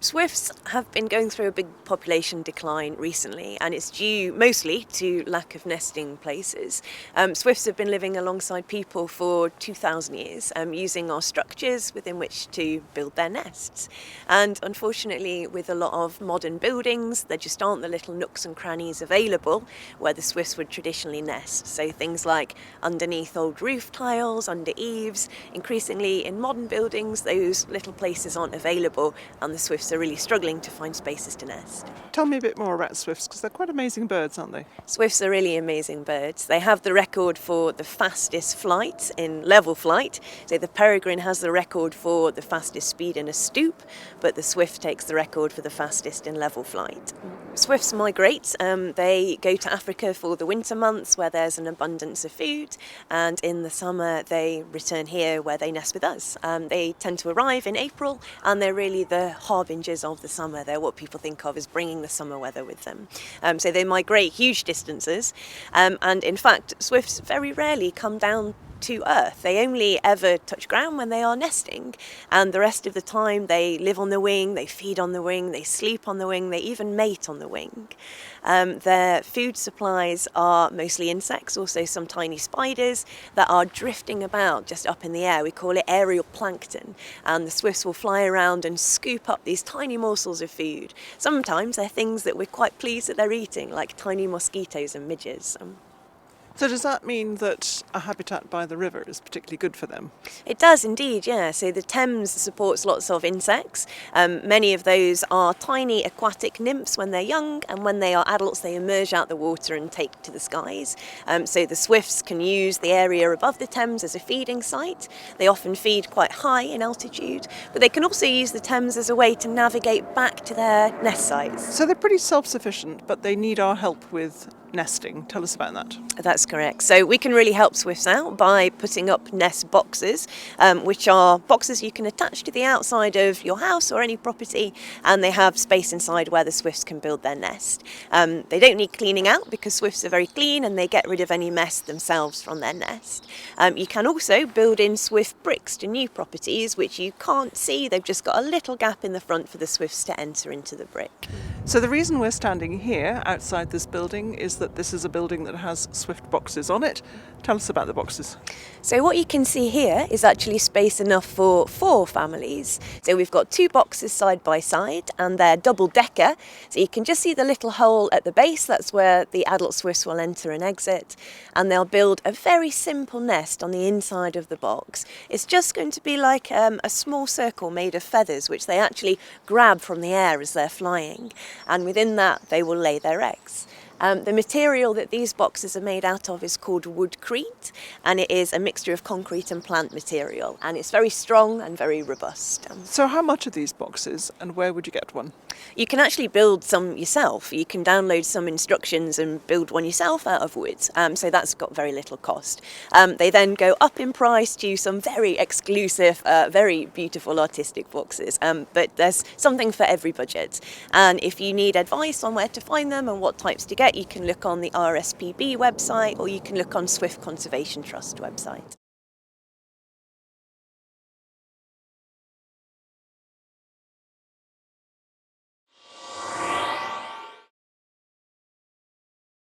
Swifts have been going through a big population decline recently, and it's due mostly to lack of nesting places. Swifts have been living alongside people for 2,000 years, using our structures within which to build their nests. And unfortunately, with a lot of modern buildings, there just aren't the little nooks and crannies available where the swifts would traditionally nest. So things like underneath old roof tiles, under eaves. Increasingly in modern buildings, those little places aren't available, and the swifts are really struggling to find spaces to nest. Tell me a bit more about swifts, because they're quite amazing birds, aren't they? Swifts are really amazing birds. They have the record for the fastest flight in level flight. So the peregrine has the record for the fastest speed in a stoop, but the swift takes the record for the fastest in level flight. Swifts migrate. They go to Africa for the winter months where there's an abundance of food, and in the summer they return here where they nest with us. They tend to arrive in April, and they're really the harbingers of the summer. They're what people think of as bringing the summer weather with them. So they migrate huge distances, and in fact swifts very rarely come down to earth. They only ever touch ground when they are nesting, and the rest of the time they live on the wing, they feed on the wing, they sleep on the wing, they even mate on the wing. Their food supplies are mostly insects, also some tiny spiders that are drifting about just up in the air. We call it aerial plankton, and the swifts will fly around and scoop up these tiny morsels of food. Sometimes they're things that we're quite pleased that they're eating, like tiny mosquitoes and midges. So does that mean that a habitat by the river is particularly good for them? It does indeed, yeah. So the Thames supports lots of insects. Many of those are tiny aquatic nymphs when they're young, and when they are adults they emerge out the water and take to the skies. So the swifts can use the area above the Thames as a feeding site. They often feed quite high in altitude, but they can also use the Thames as a way to navigate back to their nest sites. So they're pretty self-sufficient, but they need our help with nesting. Tell us about that. That's correct. So we can really help swifts out by putting up nest boxes, which are boxes you can attach to the outside of your house or any property, and they have space inside where the swifts can build their nest. They don't need cleaning out because swifts are very clean and they get rid of any mess themselves from their nest. You can also build in swift bricks to new properties, which you can't see. They've just got a little gap in the front for the swifts to enter into the brick. So the reason we're standing here outside this building is that this is a building that has swift boxes on it. Tell us about the boxes. So what you can see here is actually space enough for 4 families. So we've got 2 boxes side by side, and they're double decker. So you can just see the little hole at the base. That's where the adult swifts will enter and exit. And they'll build a very simple nest on the inside of the box. It's just going to be like a small circle made of feathers, which they actually grab from the air as they're flying. And within that, they will lay their eggs. The material that these boxes are made out of is called woodcrete, and it is a mixture of concrete and plant material, and it's very strong and very robust. So how much are these boxes, and where would you get one? You can actually build some yourself. You can download some instructions and build one yourself out of wood, so that's got very little cost. They then go up in price to some very exclusive, very beautiful artistic boxes, but there's something for every budget. And if you need advice on where to find them and what types to get, you can look on the RSPB website, or you can look on Swift Conservation Trust website.